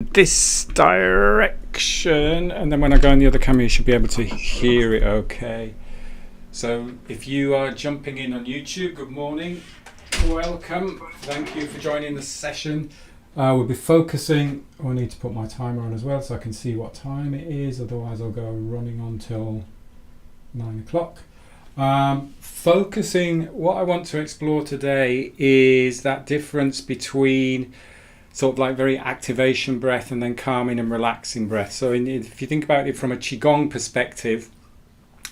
this direction, and then when I go on the other camera you should be able to hear it okay. So if you are jumping in on YouTube, good morning, welcome, thank you for joining the session. We'll be focusing, I need to put my timer on as well so I can see what time it is, otherwise I'll go running on till 9 o'clock. Focusing, what I want to explore today is that difference between sort of like very activation breath and then calming and relaxing breath. So if you think about it from a Qigong perspective,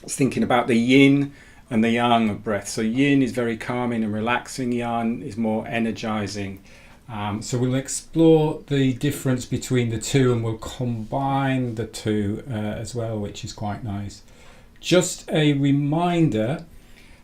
it's thinking about the yin and the yang of breath. So yin is very calming and relaxing, yang is more energizing. So we'll explore the difference between the two and we'll combine the two as well, which is quite nice. Just a reminder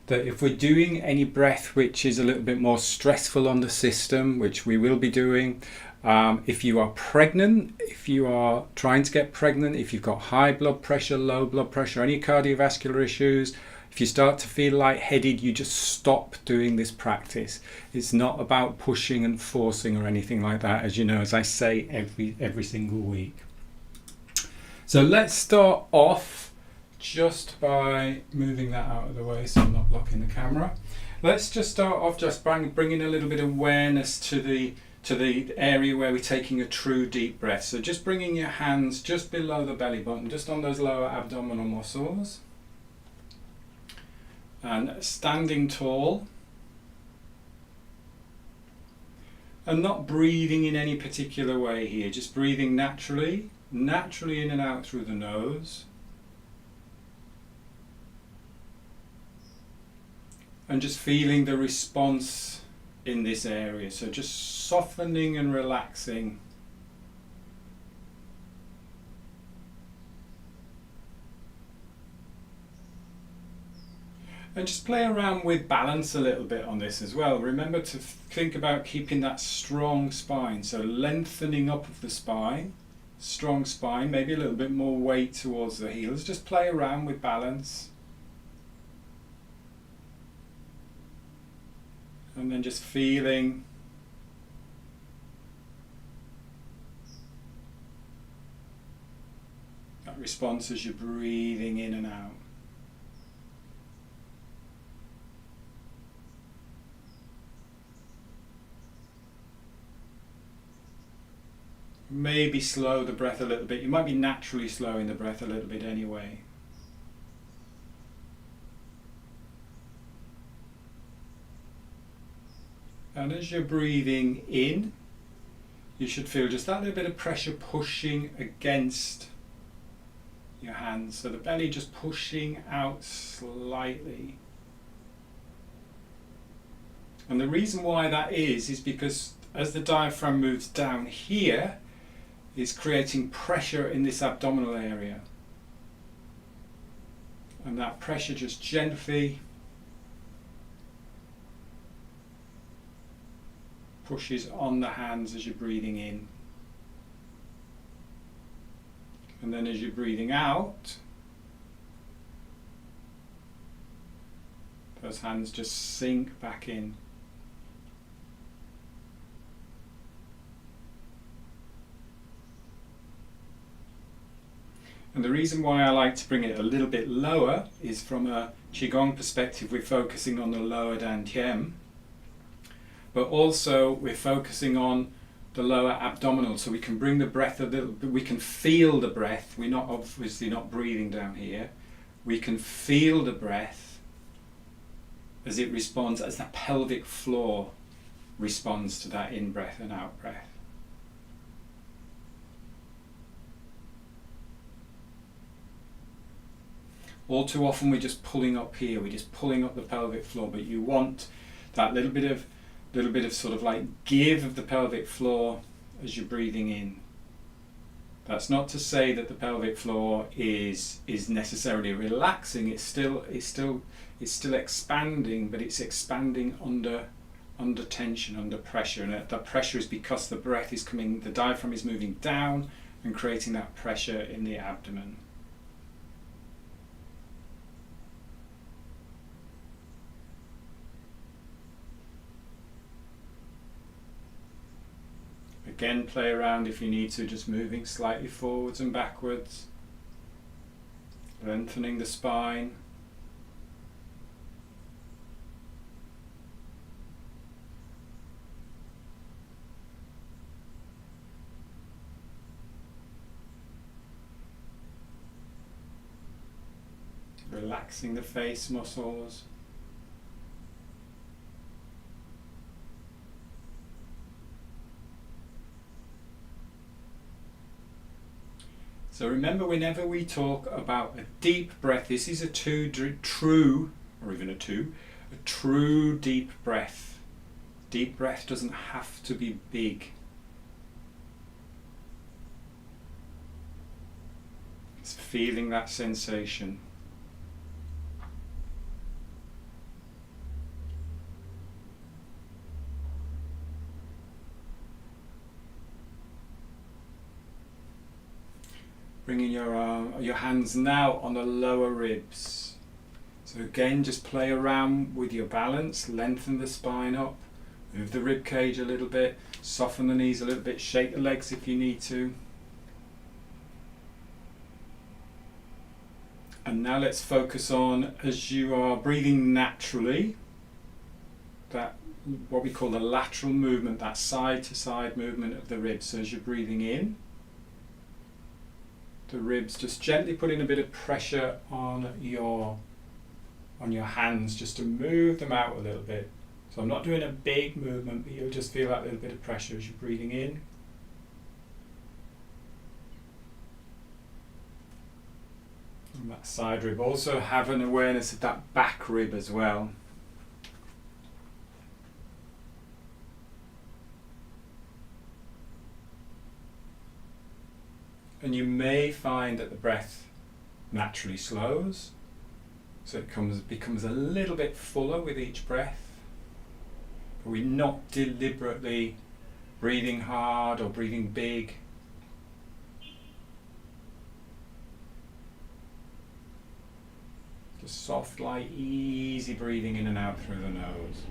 that if we're doing any breath which is a little bit more stressful on the system, which we will be doing, if you are pregnant, if you are trying to get pregnant, if you've got high blood pressure, low blood pressure, any cardiovascular issues, if you start to feel lightheaded, you just stop doing this practice. It's not about pushing and forcing or anything like that, as you know, as I say every single week. So let's start off just by moving that out of the way so I'm not blocking the camera. Let's just start off just by bringing a little bit of awareness to the area where we're taking a true deep breath. So just bringing your hands just below the belly button, just on those lower abdominal muscles, and standing tall and not breathing in any particular way here, just breathing naturally in and out through the nose. And just feeling the response in this area. So just softening and relaxing. And just play around with balance a little bit on this as well. Remember to think about keeping that strong spine. So lengthening up of the spine, strong spine, maybe a little bit more weight towards the heels. Just play around with balance. And then just feeling that response as you're breathing in and out. Maybe slow the breath a little bit. You might be naturally slowing the breath a little bit anyway. And as you're breathing in, you should feel just that little bit of pressure pushing against your hands. So the belly just pushing out slightly. And the reason why that is because as the diaphragm moves down here, it's creating pressure in this abdominal area. And that pressure just gently pushes on the hands as you're breathing in. And then as you're breathing out, those hands just sink back in. And the reason why I like to bring it a little bit lower is from a Qigong perspective, we're focusing on the lower dantian. But also we're focusing on the lower abdominal, so we can bring the breath a little bit, we can feel the breath. We're not obviously not breathing down here. We can feel the breath as it responds, as the pelvic floor responds to that in-breath and out-breath. All too often we're just pulling up here, we're just pulling up the pelvic floor, but you want that little bit of sort of like give of the pelvic floor as you're breathing in. That's not to say that the pelvic floor is necessarily relaxing. It's still expanding, but it's expanding under tension, under pressure, and that pressure is because the breath is coming, the diaphragm is moving down and creating that pressure in the abdomen. Again, play around if you need to, just moving slightly forwards and backwards, lengthening the spine. Relaxing the face muscles. So remember, whenever we talk about a deep breath, this is a true deep breath. Deep breath doesn't have to be big. It's feeling that sensation. Bringing your hands now on the lower ribs. So again, just play around with your balance, lengthen the spine up, move the rib cage a little bit, soften the knees a little bit, shake the legs if you need to. And now let's focus on, as you are breathing naturally, that what we call the lateral movement, that side to side movement of the ribs. So as you're breathing in, the ribs, just gently putting a bit of pressure on your hands just to move them out a little bit. So I'm not doing a big movement, but you'll just feel that little bit of pressure as you're breathing in. And that side rib. Also have an awareness of that back rib as well. And you may find that the breath naturally slows, so it becomes a little bit fuller with each breath. But we're not deliberately breathing hard or breathing big. Just soft, light, easy breathing in and out through the nose.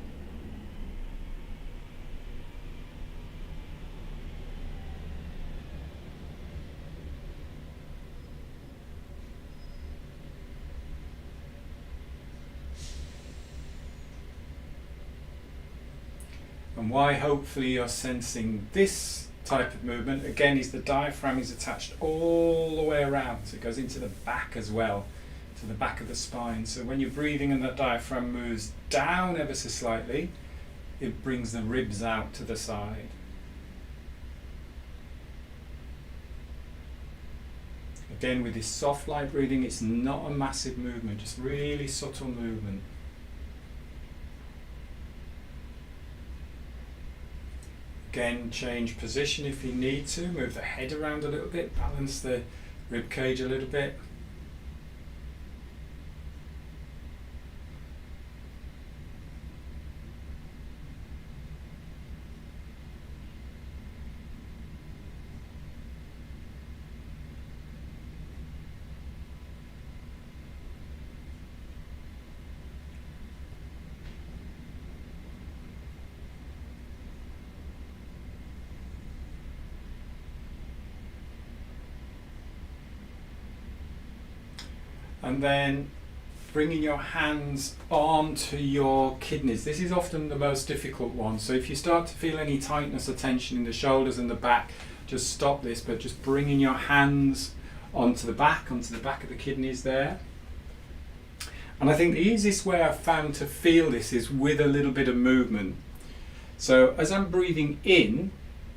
And why hopefully you're sensing this type of movement, again, is the diaphragm is attached all the way around. So it goes into the back as well, to the back of the spine. So when you're breathing and that diaphragm moves down ever so slightly, it brings the ribs out to the side. Again, with this soft light breathing, it's not a massive movement, just really subtle movement. Again, change position if you need to, move the head around a little bit, balance the rib cage a little bit. And then bringing your hands onto your kidneys. This is often the most difficult one. So if you start to feel any tightness or tension in the shoulders and the back, just stop this, but just bringing your hands onto the back of the kidneys there. And I think the easiest way I've found to feel this is with a little bit of movement. So as I'm breathing in,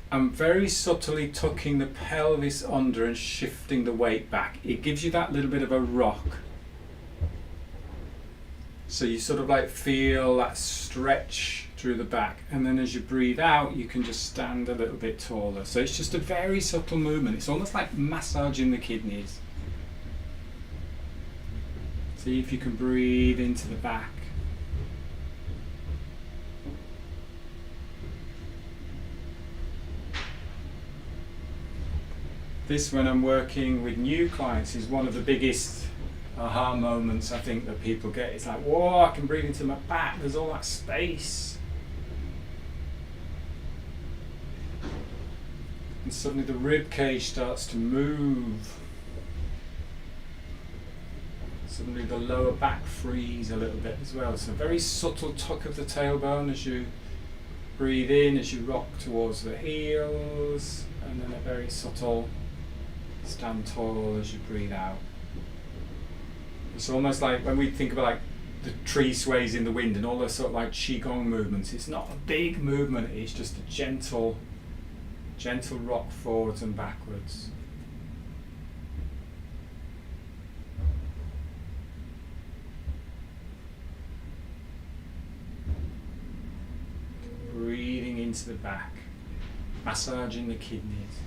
I'm very subtly tucking the pelvis under and shifting the weight back. It gives you that little bit of a rock. So you sort of like feel that stretch through the back. And then as you breathe out, you can just stand a little bit taller. So it's just a very subtle movement. It's almost like massaging the kidneys. See if you can breathe into the back. This, when I'm working with new clients, is one of the biggest aha moments I think that people get. It's like, whoa, I can breathe into my back, there's all that space. suddenly the rib cage starts to move. Suddenly the lower back frees a little bit as well. So very subtle tuck of the tailbone as you breathe in, as you rock towards the heels, and then a very subtle stand tall as you breathe out. It's almost like when we think about like the tree sways in the wind and all those sort of like Qigong movements, it's not a big movement, it's just a gentle rock forwards and backwards. Breathing into the back, massaging the kidneys.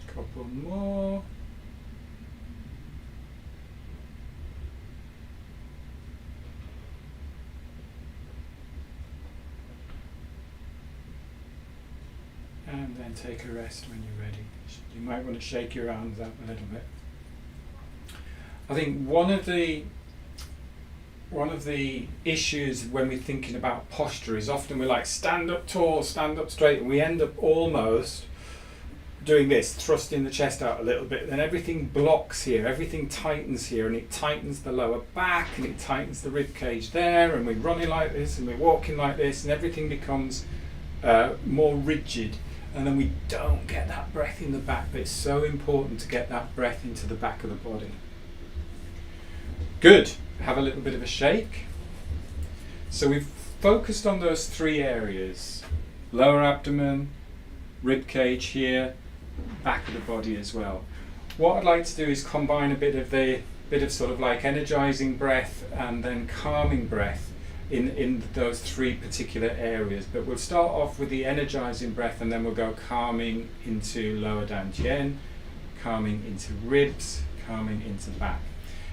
Couple more. And then take a rest when you're ready. You might want to shake your arms up a little bit. I think one of the issues when we're thinking about posture is often we're like stand up tall, stand up straight, and we end up almost doing this, thrusting the chest out a little bit, then everything blocks here, everything tightens here, and it tightens the lower back and it tightens the rib cage there, and we're running like this and we're walking like this, and everything becomes more rigid, and then we don't get that breath in the back. But it's so important to get that breath into the back of the body. Good. Have a little bit of a shake. So we've focused on those three areas: lower abdomen, rib cage here, back of the body as well. What I'd like to do is combine a bit of sort of like energizing breath and then calming breath in those three particular areas. But we'll start off with the energizing breath, and then we'll go calming into lower dantian, calming into ribs, calming into back.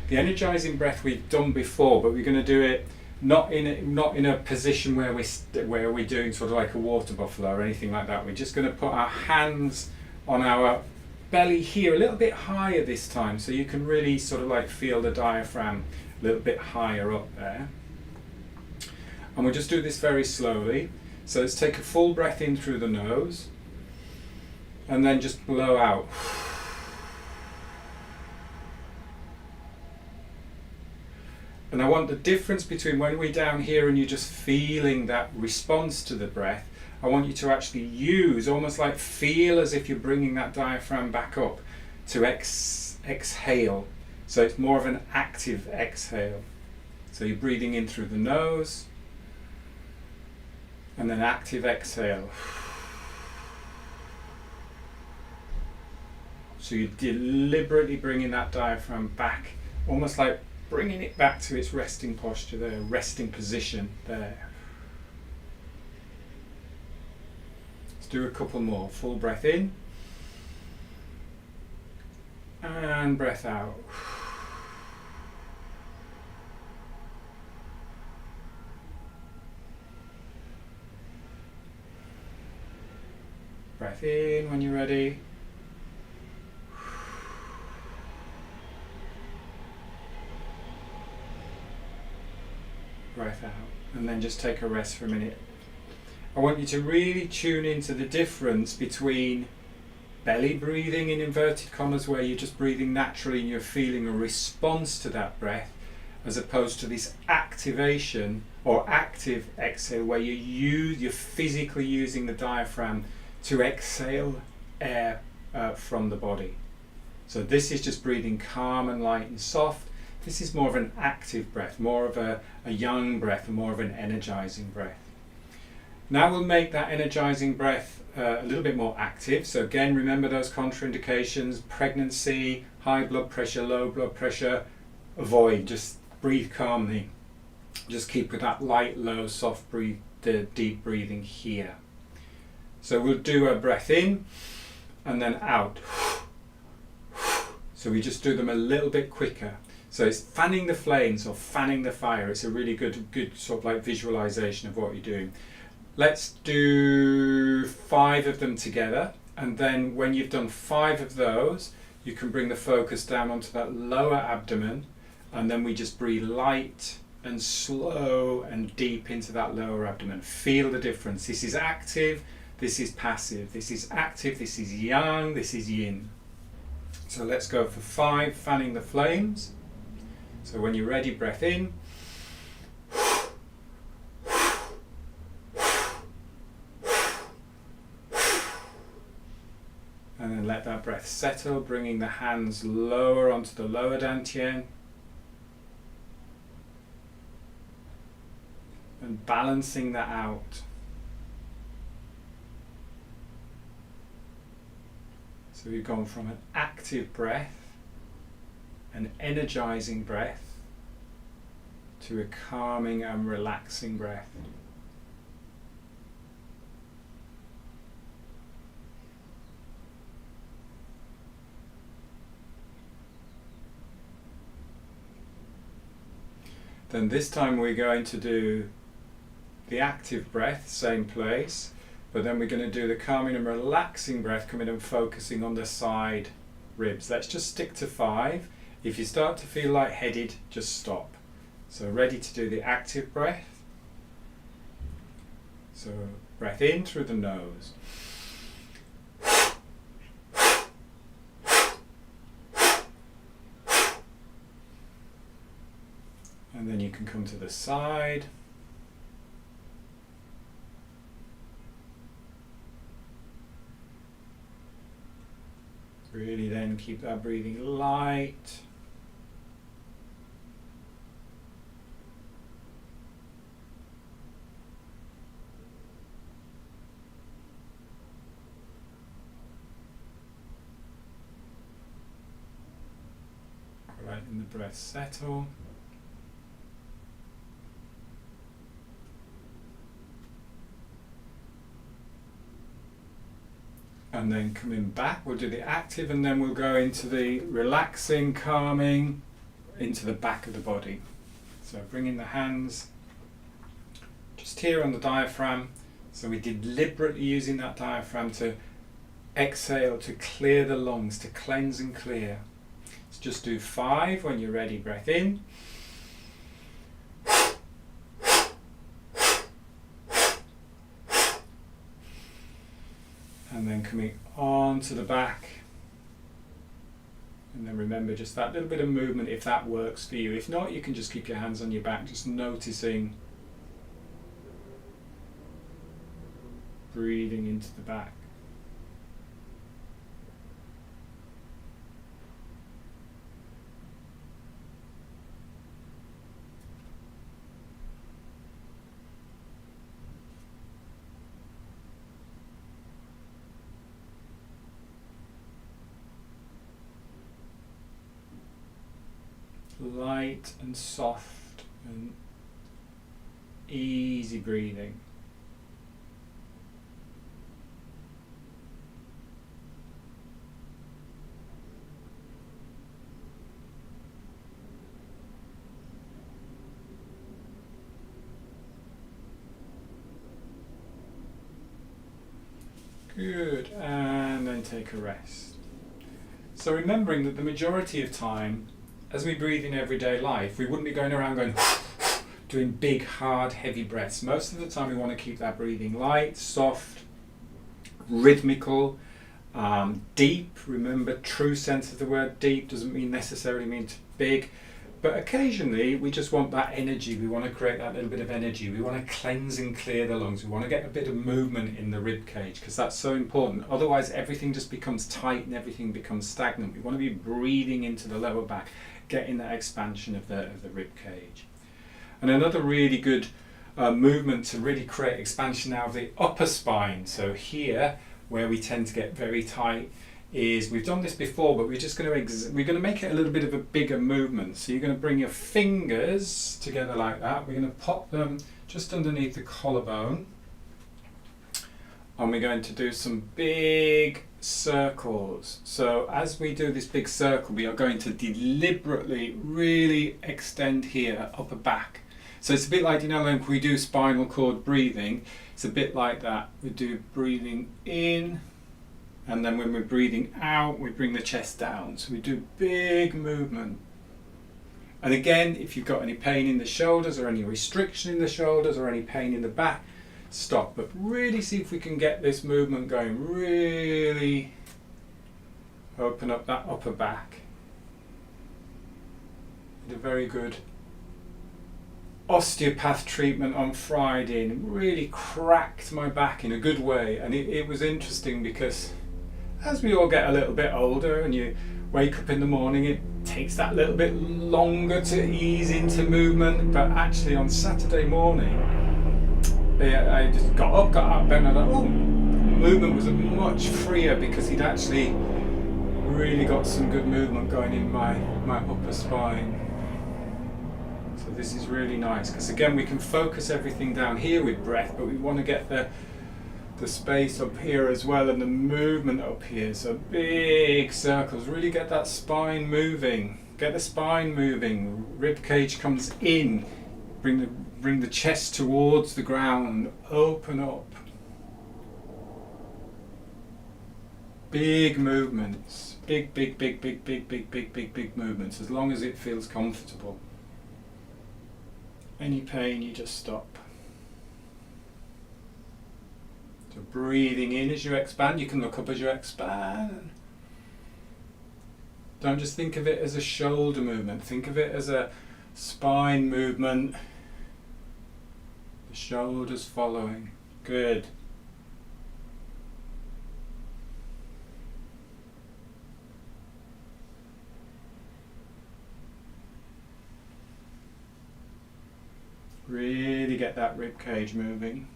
The energizing breath we've done before, but we're going to do it not in a position where we're doing sort of like a water buffalo or anything like that. We're just going to put our hands on our belly here, a little bit higher this time, so you can really sort of like feel the diaphragm a little bit higher up there. And we'll just do this very slowly. So let's take a full breath in through the nose and then just blow out. And I want the difference between when we're down here and you're just feeling that response to the breath, I want you to actually use, almost like feel as if you're bringing that diaphragm back up to exhale. So it's more of an active exhale. So you're breathing in through the nose and then active exhale. So you're deliberately bringing that diaphragm back, almost like bringing it back to its resting posture there, resting position there. Let's do a couple more. Full breath in and breath out. Breath in when you're ready. Breath out, and then just take a rest for a minute. I want you to really tune into the difference between belly breathing in inverted commas, where you're just breathing naturally and you're feeling a response to that breath, as opposed to this activation or active exhale where you're physically using the diaphragm to exhale air from the body. So this is just breathing calm and light and soft. This is more of an active breath, more of a young breath, and more of an energizing breath. Now we'll make that energizing breath a little bit more active. So again, remember those contraindications: pregnancy, high blood pressure, low blood pressure. Avoid, just breathe calmly. Just keep with that light, low, soft breathe, deep breathing here. So we'll do a breath in and then out. So we just do them a little bit quicker. So it's fanning the flames or fanning the fire. It's a really good sort of like visualization of what you're doing. Let's do 5 of them together, and then when you've done 5 of those, you can bring the focus down onto that lower abdomen, and then we just breathe light and slow and deep into that lower abdomen. Feel the difference. This is active, this is passive. This is active, this is yang, this is yin. So let's go for 5, fanning the flames. So when you're ready, breath in. And then let that breath settle, bringing the hands lower onto the lower dantian. And balancing that out. So we've gone from an active breath, an energizing breath, to a calming and relaxing breath. Then this time we're going to do the active breath, same place, but then we're going to do the calming and relaxing breath, coming and focusing on the side ribs. Let's just stick to 5. If you start to feel lightheaded, just stop. So ready to do the active breath. So breath in through the nose. And then you can come to the side. Really then keep that breathing light. Letting the breath settle. And then coming back, we'll do the active, and then we'll go into the relaxing, calming, into the back of the body. So bringing the hands just here on the diaphragm. So we're deliberately using that diaphragm to exhale, to clear the lungs, to cleanse and clear. Let's just do 5. When you're ready, breath in. And then coming on to the back. And then remember just that little bit of movement if that works for you. If not, you can just keep your hands on your back, just noticing breathing into the back. Light and soft and easy breathing. Good, and then take a rest. So remembering that the majority of time, as we breathe in everyday life, we wouldn't be going around going doing big, hard, heavy breaths. Most of the time we want to keep that breathing light, soft, rhythmical, deep. Remember, true sense of the word deep doesn't necessarily mean big, but occasionally we just want that energy. We want to create that little bit of energy. We want to cleanse and clear the lungs. We want to get a bit of movement in the rib cage, because that's so important. Otherwise everything just becomes tight and everything becomes stagnant. We want to be breathing into the lower back, getting that expansion of the rib cage. And another really good movement to really create expansion out of the upper spine. So here, where we tend to get very tight, is, we've done this before, but we're just going to make it a little bit of a bigger movement. So you're going to bring your fingers together like that. We're going to pop them just underneath the collarbone, and we're going to do some big circles. So as we do this big circle, we are going to deliberately really extend here, upper back. So it's a bit like, when we do spinal cord breathing, It's a bit like that. We do breathing in, and then when we're breathing out, we bring the chest down. So we do big movement. And again, if you've got any pain in the shoulders or any restriction in the shoulders or any pain in the back, stop. But really see if we can get this movement going. Really open up that upper back. Did a very good osteopath treatment on Friday and really cracked my back in a good way. And it was interesting because as we all get a little bit older and you wake up in the morning, it takes that little bit longer to ease into movement. But actually on Saturday morning, I just got up, got out of bed, and I thought, oh, movement was much freer because he'd actually really got some good movement going in my upper spine. So this is really nice because again we can focus everything down here with breath, but we want to get the space up here as well and the movement up here. So big circles, really get that spine moving. Get the spine moving. Rib cage comes in. Bring the chest towards the ground. Open up. Big movements. Big movements. As long as it feels comfortable. Any pain, you just stop. So breathing in as you expand. You can look up as you expand. Don't just think of it as a shoulder movement. Think of it as a spine movement. The shoulders following. Good. Really get that rib cage moving.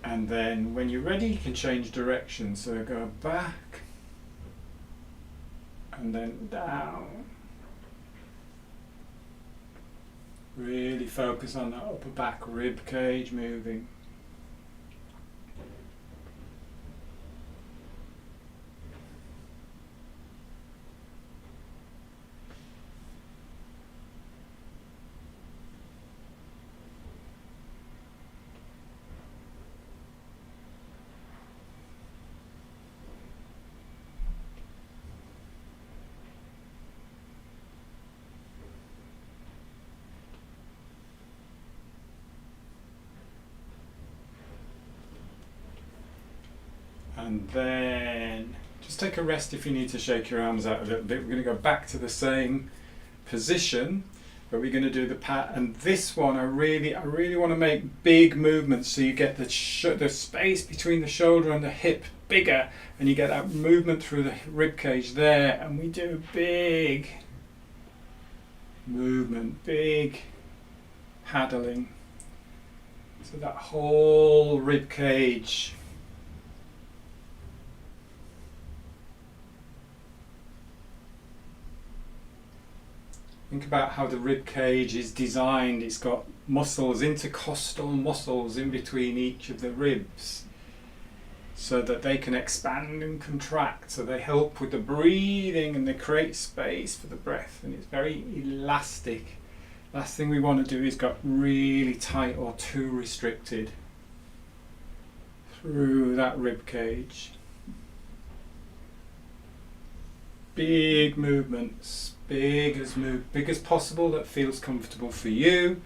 And then when you're ready, you can change direction. So go back and then down. Really focus on that upper back rib cage moving. And then just take a rest if you need to shake your arms out a little bit. We're going to go back to the same position, but we're going to do the pat. And this one, I really want to make big movements so you get the space between the shoulder and the hip bigger, and you get that movement through the rib cage there. And we do big movement, big paddling. So that whole rib cage. Think about how the rib cage is designed. It's got muscles, intercostal muscles in between each of the ribs so that they can expand and contract. So they help with the breathing and they create space for the breath, and it's very elastic. Last thing we want to do is got really tight or too restricted through that rib cage. Big movements. Big as possible that feels comfortable for you.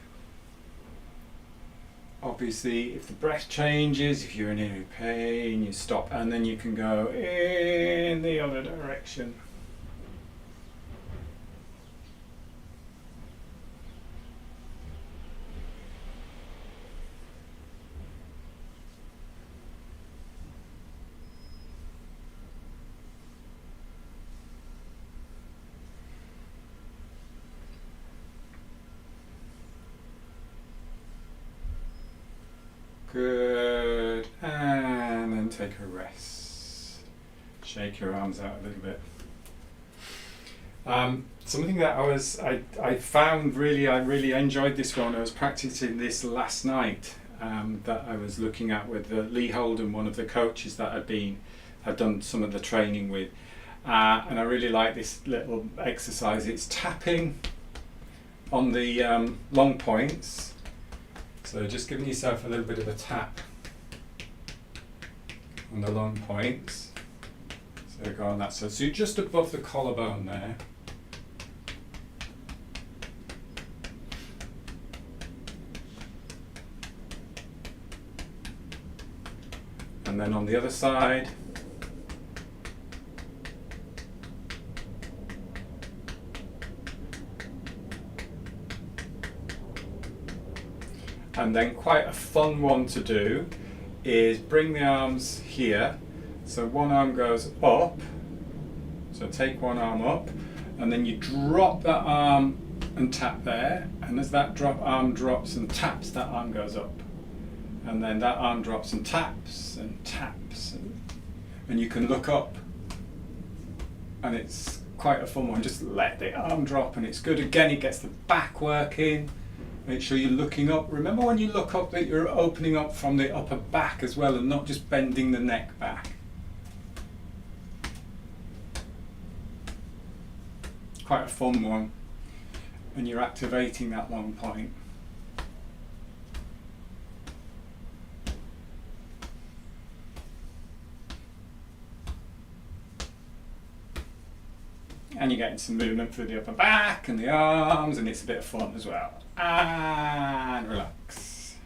Obviously, if the breath changes, if you're in any pain, you stop and then you can go in the other direction. Good, and then take a rest. Shake your arms out a little bit. Something that I found I really enjoyed this one. I was practicing this last night, that I was looking at with Lee Holden, one of the coaches that I'd done some of the training with, and I really like this little exercise. It's tapping on the long points, so just giving yourself a little bit of a tap on the long points. So go on that side. So you're just above the collarbone there. And then on the other side. And then quite a fun one to do is bring the arms here. So one arm goes up. So take one arm up, and then you drop that arm and tap there. And as that arm drops and taps, that arm goes up. And then that arm drops and taps and taps. And you can look up. And it's quite a fun one. Just let the arm drop, and it's good. Again, it gets the back working. Make sure you're looking up. Remember when you look up that you're opening up from the upper back as well, and not just bending the neck back. Quite a fun one. And you're activating that long point. And you're getting some movement through the upper back and the arms, and it's a bit of fun as well. And relax.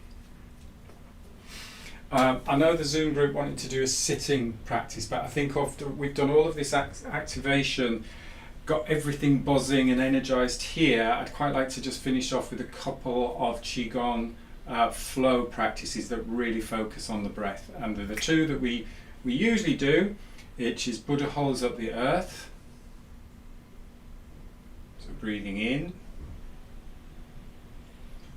I know the Zoom group wanted to do a sitting practice, but I think after we've done all of this activation, got everything buzzing and energized here, I'd quite like to just finish off with a couple of Qigong flow practices that really focus on the breath. And they're the two that we usually do, which is Buddha holds up the earth. So breathing in.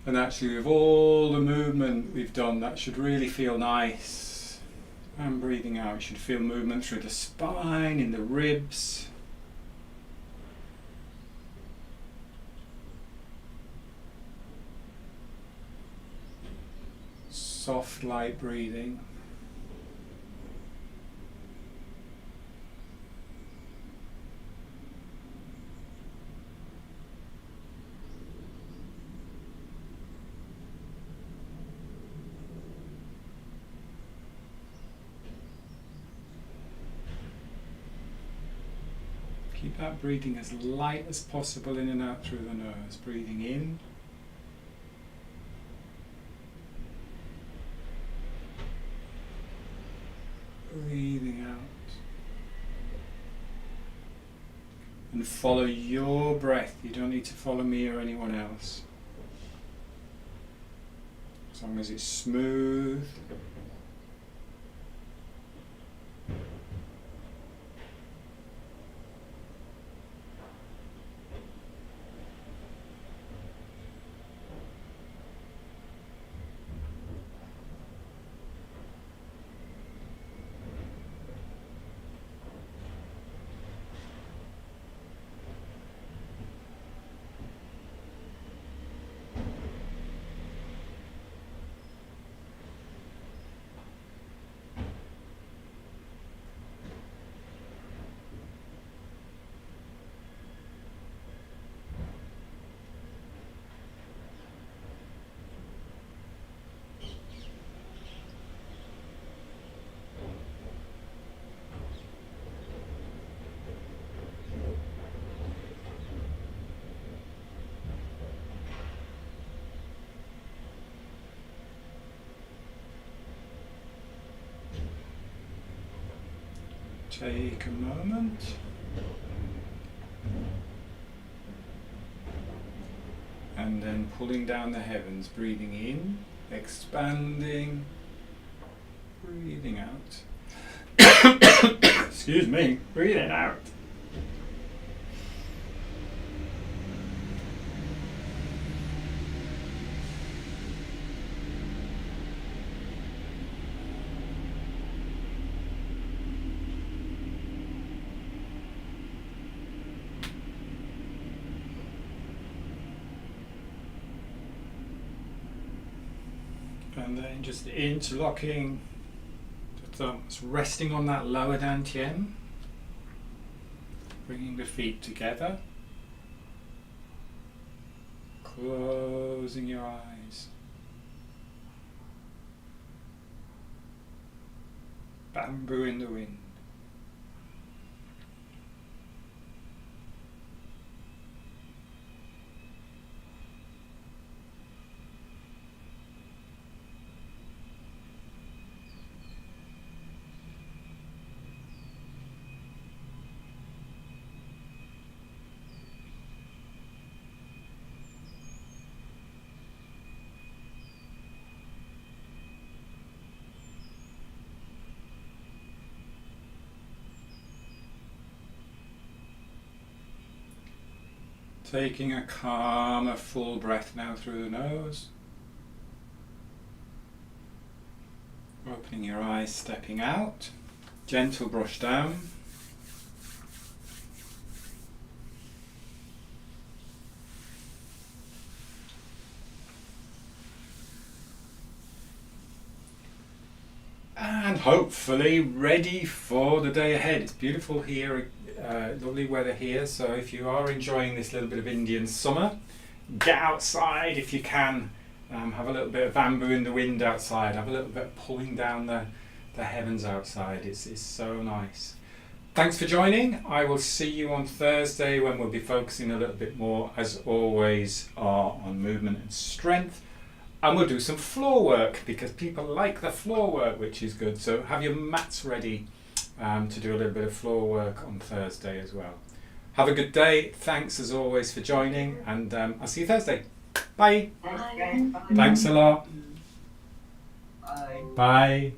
And actually with all the movement we've done, that should really feel nice. And breathing out, you should feel movement through the spine, in the ribs. Soft, light breathing. Keep that breathing as light as possible in and out through the nose. Breathing in. Breathing out. And follow your breath. You don't need to follow me or anyone else. As long as it's smooth. Take a moment. And then pulling down the heavens, breathing in, expanding, breathing out. Excuse me, breathing out. And then just interlocking the thumbs, resting on that lower dantian, bringing the feet together, closing your eyes. Bamboo in the wind. Taking a calmer, full breath now through the nose. Opening your eyes, stepping out. Gentle brush down. And hopefully ready for the day ahead. It's beautiful here. Lovely weather here, so if you are enjoying this little bit of Indian summer, get outside if you can. Have a little bit of bamboo in the wind outside, have a little bit of pulling down the heavens outside. It's so nice. Thanks for joining. I will see you on Thursday when we'll be focusing a little bit more, as always, on movement and strength. And we'll do some floor work because people like the floor work, which is good. So have your mats ready to do a little bit of floor work on Thursday as well. Have a good day. Thanks as always for joining, and I'll see you Thursday. Bye. Bye. Thanks a lot. Bye. Bye.